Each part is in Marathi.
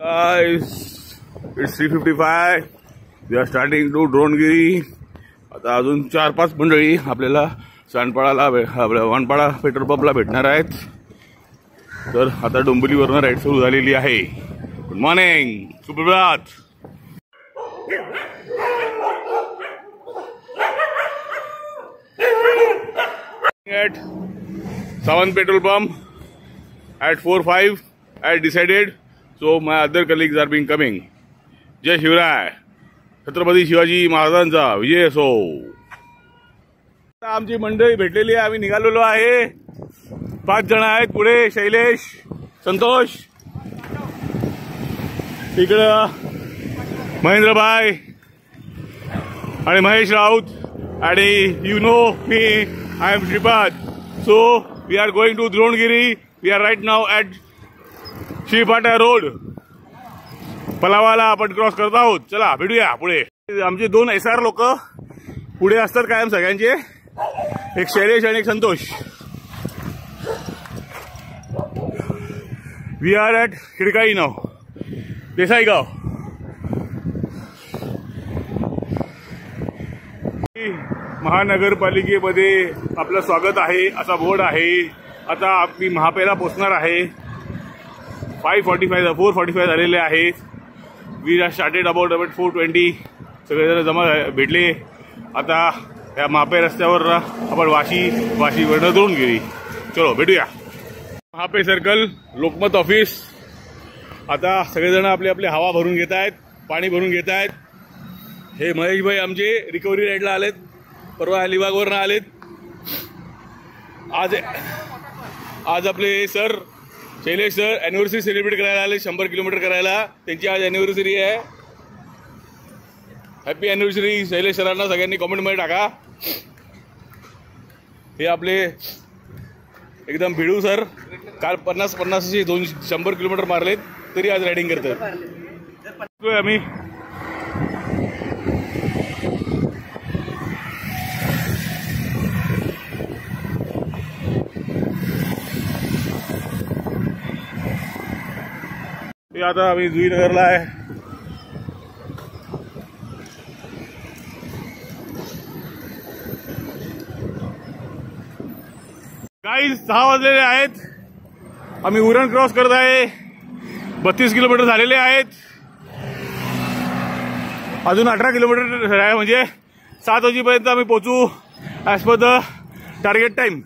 Guys, it's 3:55. We are starting to ड्रोनगिरी. आता अजून 4-5 मंडळी आपल्याला सांडपाडाला वानपाडा पेट्रोल पंपला भेटणार आहेत. तर आता डोंबिवलीवरून राईड सुरू झालेली आहे. गुड मॉर्निंग, सुप्रभात. At Sawan petrol pump at 4:05 I decided, so my other colleagues are being coming. जय शिवराय, छत्रपती शिवाजी महाराजांचा विजय असो. आमची मंडळी भेटलेली आहे. आम्ही निघालेलो आहे. 5 जण आहेत. पुढे शैलेश, संतोष, इकडं महेंद्रभाई आणि महेश राऊत. आणि you know me, I am Shripad. So we are going to Dronegiri. We are right now at Shripata Road. पलावाला आपण क्रॉस करत आहोत. चला भेटूया पुढे. आमचे 2 SR लोक पुढे असतात कायम सगळ्यांचे. एक शैलेश आणि एक संतोष. वी आर ॲट खिडकाई नाव, देसाईगाव. महानगरपालिकेमध्ये आपलं स्वागत आहे असा बोर्ड आहे. आता आम्ही महापेला पोहोचणार आहे. 4:45 झालेले आहेत. We are started about 4:20. सगळेजण जमा भेटले. आता या महापे रस्त्यावर आपण वाशीवरनं ड्रोनगिरी. चलो भेटूया. Mahape circle, Lokmat office. आता सगळेजण आपले आपले हवा भरून घेत आहेत, पाणी भरून घेत आहेत. हे महेशभाई आमचे रिकव्हरी राईडला आलेत. परवा अलिबागवरनं आलेत. आज आपले sir Shailesh sir anniversary celebrate करायला आले. 100 किलोमीटर करायला. त्यांची आज अॅनिव्हर्सरी आहे. हॅपी अॅनिव्हर्सरी शैलेश सरांना सगळ्यांनी कॉमेंटमध्ये टाका. हे आपले एकदम भिडू सर. काल 50-50 100 किलोमीटर मारलेत तरी आज रायडिंग करतात. आम्ही आता आम्ही जुईनगरला आहे. गाईज 6 वाजलेले आहेत. आम्ही उरण क्रॉस करत आहे. 32 किलोमीटर झालेले आहेत. अजून 18 किलोमीटर आहे. म्हणजे 7 वाजेपर्यंत आम्ही पोहोचू as per the target time.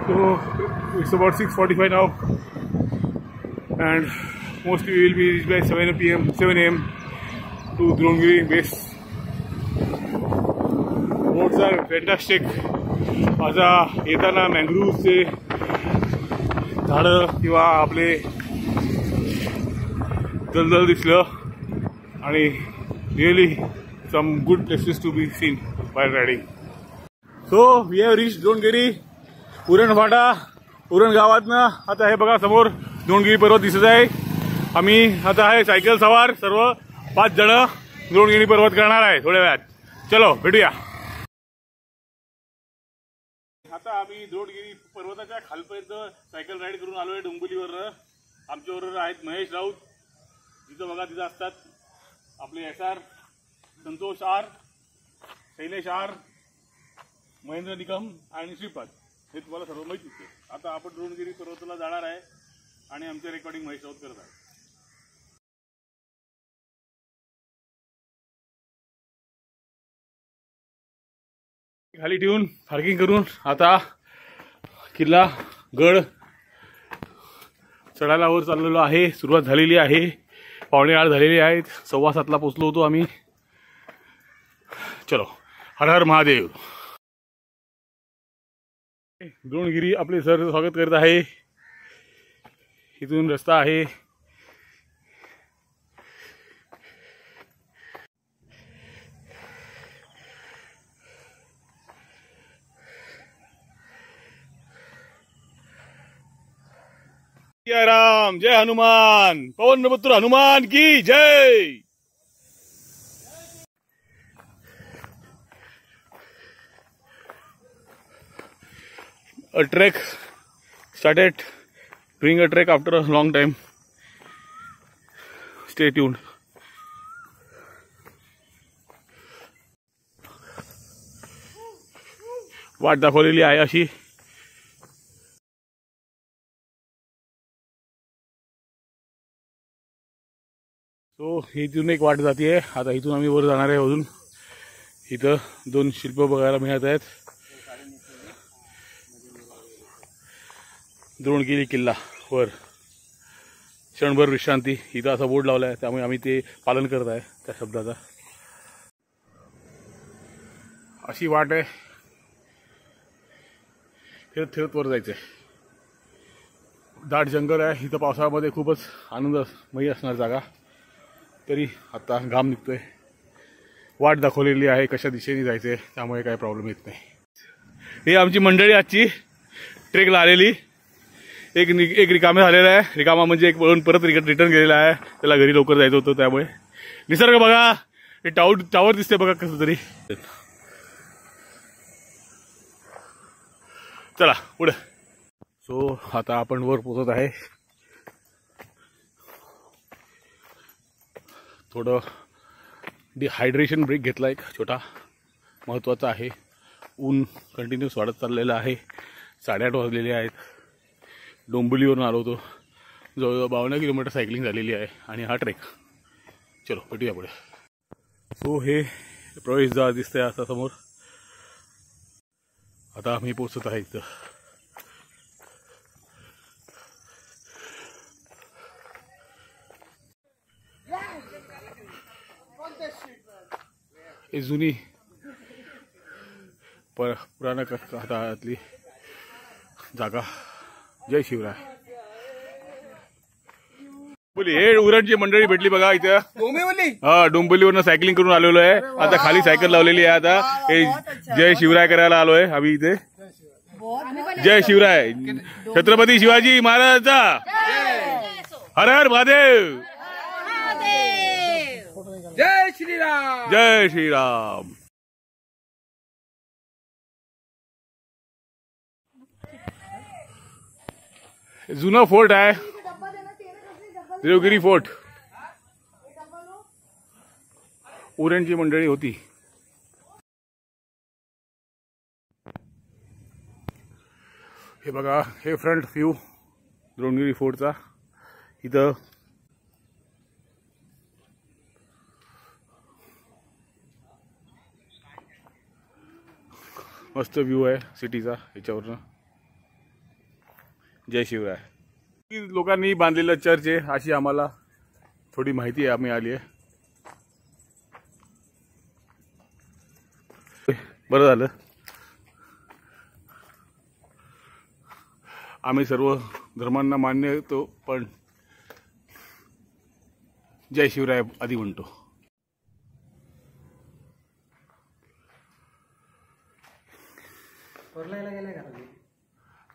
So it's about 6:45 now, and mostly we will be reached by 7 a.m. to Dronegiri base. Roads are fantastic. आता येताना मँग्रोव्हचे झाडं किंवा आपले दलदल दिसलं. आणि really some good places to be seen while riding. So we have reached Dronegiri. Uran Phata, Uran गावातनं. आता हे बघा समोर ड्रोनगिरी पर्वत दिसत आहे. आम्ही आता आहे सायकल सवार सर्व 5 जण ड्रोनगिरी पर्वत करणार आहे थोड्या वेळात. चलो भेटूया. आता आम्ही ड्रोनगिरी पर्वताच्या खालपर्यंत सायकल राईड करून आलोय डोंबिवलीवरनं. आमच्याबरोबर आहेत महेश राऊत, जिथं बघा तिथं असतात आपले SR, Santosh R, Shailesh R, Mahendra Nikam आणि श्रीपाद. हे तुम्हाला सर्व माहिती आहे. आता आपण ड्रोनगिरी पर्वताला जाणार आहे आणि आमचे रेकॉर्डिंग महेश राऊत करत आहे. खाली ठेवून पार्किंग करून आता किल्ला गड चढायला वर चाललेलो आहे. सुरुवात झालेली आहे. 7:45 झालेले आहेत. 7:15 पोचलो होतो आम्ही. चलो, हर हर महादेव. ड्रोनगिरी आपले सर स्वागत करत आहे. इथून रस्ता आहे. जय राम, जय हनुमान, पवन पुत्र हनुमान की जय. a trek. Started doing a trek after a long time. Stay tuned. वाट दाखवलेली आहे अशी. सो इथून एक वाट जाते. आता इथून आम्ही वर जाणार आहे. अजून इथं 2 शिल्प बघायला मिळत आहेत. द्रोणगिरी किल्ला वर क्षणभर विश्रांती इथं असा बोर्ड लावला आहे, त्यामुळे आम्ही ते पालन करत आहे त्या शब्दाचा. अशी वाट आहे. फिरत फिरत वर जायचं आहे. दाट जंगल आहे इथं. पावसाळ्यामध्ये खूपच आनंदमयी असणार जागा. तरी आता घाम निघतोय. वाट दाखवलेली आहे कशा दिशेने जायचे, त्यामुळे काही प्रॉब्लेम येत नाही. ही आमची मंडळी आजची ट्रेकला आलेली. एक रिकामे झालेला आहे. रिकामा म्हणजे एक वळून परत रिटर्न गेलेला आहे. त्याला घरी लवकर जायचं होतं, त्यामुळे. निसर्ग बघा. हे टावर दिसते बघा कसं तरी. चला पुढे. सो आता आपण वर पोहोचत आहे. थोडं डिहायड्रेशन ब्रेक घेतला एक छोटा, महत्त्वाचा आहे. ऊन कंटिन्यूस वाढत चाललेलं आहे. 8:30 वाजलेले आहेत. डोंबिवलीवरून आलो होतो. जवळजवळ 52 किलोमीटर सायकलिंग झालेली आहे आणि हा ट्रेक. चलो भेटूया पुढे. सो हे प्रवेशद्वार दिसतंय आता समोर. आता आम्ही पोचत आहे इथं. ही जुनी पुराण काळातली जागा. जय शिवराय. हे उरणची मंडळी भेटली बघा इथं. हा, डोंबिवलीवरनं सायकलिंग करून आलेलो आहे. आता खाली सायकल लावलेली आहे. आता हे जय शिवराय करायला आलोय आम्ही इथे. जय शिवराय. छत्रपती शिवाजी महाराजांचा. हर हर महादेव. जय श्रीराम. जय श्रीराम. जुना फोर्ट आहे देवगिरी फोर्ट. उरणची मंडळी होती. हे बघा, हे फ्रंट व्ह्यू द्रोणगिरी फोर्टचा. इथं मस्त व्ह्यू आहे सिटीचा याच्यावरनं. जय शिवराय. लोकांनी बांधलेलं चर्च आहे अशी आम्हाला थोडी माहिती आहे मिळाली आहे. बरं झालं. आम्ही सर्व धर्मांना मान्य येतो, पण जय शिवराय आधी म्हणतो.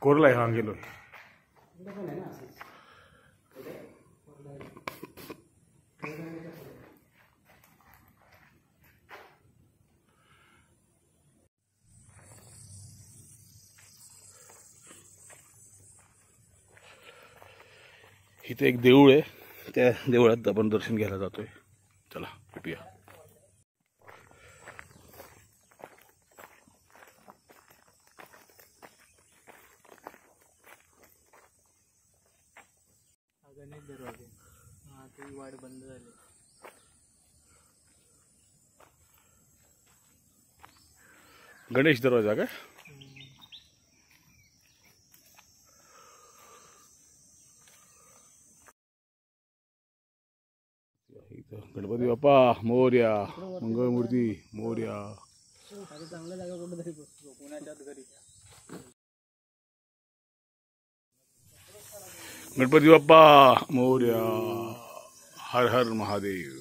कोरला हा गेलोय. इथे एक देऊळ आहे. त्या देवळात आपण दर्शन घ्यायला जातोय. चला भेटूया. गणेश दरवाजे. हा, ती वाट बंद झाली. गणेश दरवाजा काय? गणपती बाप्पा मोरया. मंगळमूर्ती मोरया. चांगल्या जागा कुठं तरी पुण्याच्यात घरी. गणपती बाप्पा मोरया. हर हर Mahadev.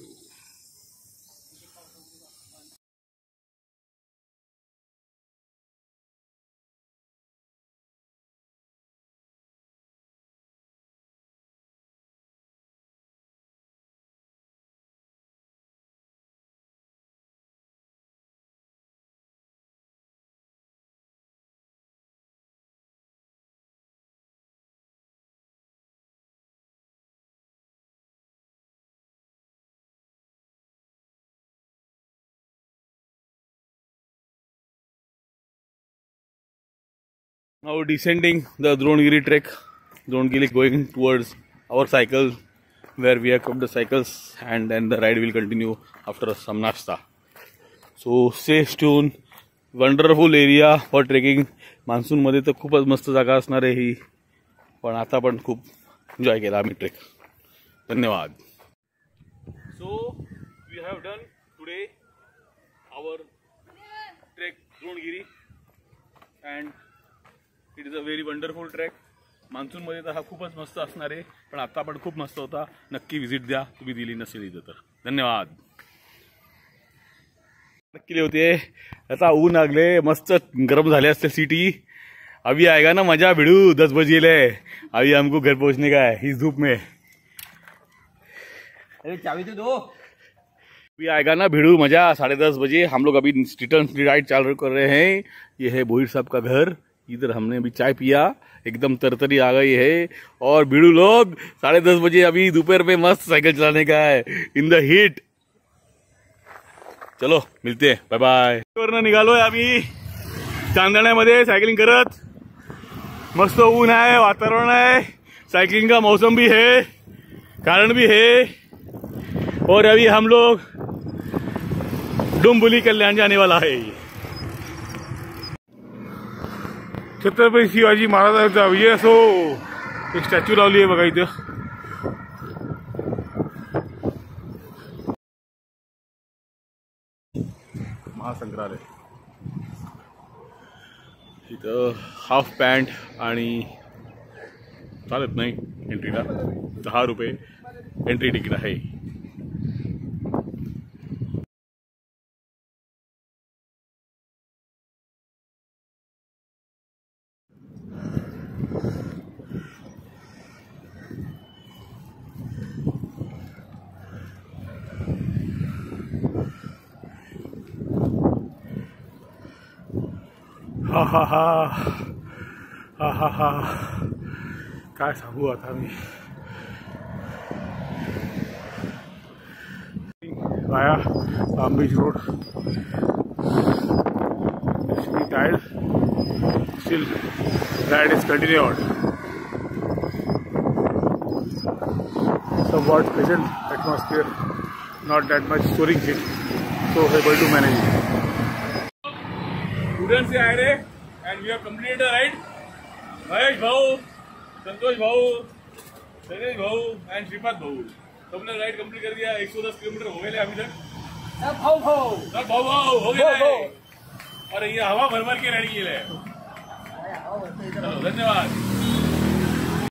Now descending the Dronagiri trek. Dronagiri going towards our cycle, where we have kept the cycles, and then the ride will continue after some nashta. So stay tuned. Wonderful area for trekking. Monsoon मध्ये तर खूपच मस्त जागा असणार आहे ही, पण आता पण खूप एन्जॉय केला आम्ही ट्रेक. धन्यवाद. So we have done today our trek Dronagiri and it is a very wonderful trek. Monsoon मध्ये तर हा खूपच मस्त असणार आहे, पण आता पण खूप मस्त होता. नक्की विजिट द्या तुम्ही दिली नसेल इथं तर. धन्यवाद. नक्की होते. आता ऊन लागले, मस्त गरम झाले असते सिटी. अभी आएगा ना मजा भिड़ू 10 बजे ले. अभी हमको घर पहुंचने का है इस धूप में. अरे चाबी तो दो. अभी आएगा ना भिड़ू मजा 10:30 बजे. हम लोग अभी रिटर्न राइड चालू कर रहे हैं. ये है बोहिर साहब का घर. इधर हमने अभी चाय पिया, एकदम तरतरी आ गई है. और भिड़ू लोग 10:30 बजे अभी दोपहर में मस्त साइकिल चलाने का है इन द हीट. चलो मिलते हैं, बाय बाय. वरनं निघालोय आम्ही चांदण्यामध्ये सायकलिंग करत. मस्त ऊन है, वातावरण है, साइकिलिंग का मौसम भी है, कारण भी है. और अभी हम लोग डोंबिवली कल्याण जाने वाला है. छत्रपती शिवाजी महाराजांचा विजय असो. एक स्टॅच्यू लावली आहे बघा इथं. महासंग्रहालय. इथं हाफ पॅन्ट आणि चालत नाही एंट्रीला. 10 रुपये एंट्री तिकीट आहे. हा हा हा हा हा हा. काय सांगू आता मी. वाया Palm Beach Road. Extremely tired. Still, ride is continued. Somewhat pleasant atmosphere, not that much soaring heat, so able to manage it. Student से आए रहे and we have completed the ride. Mahesh भाऊ, संतोष भाऊ, शैलेश भाऊ एंड श्रीपाद भाऊ, सबने राइड कंप्लीट कर दिया. 110 किलोमीटर हो गए अभी तक. सब भाऊ हो गए. और ये हवा भर भर के राइड की है. धन्यवाद.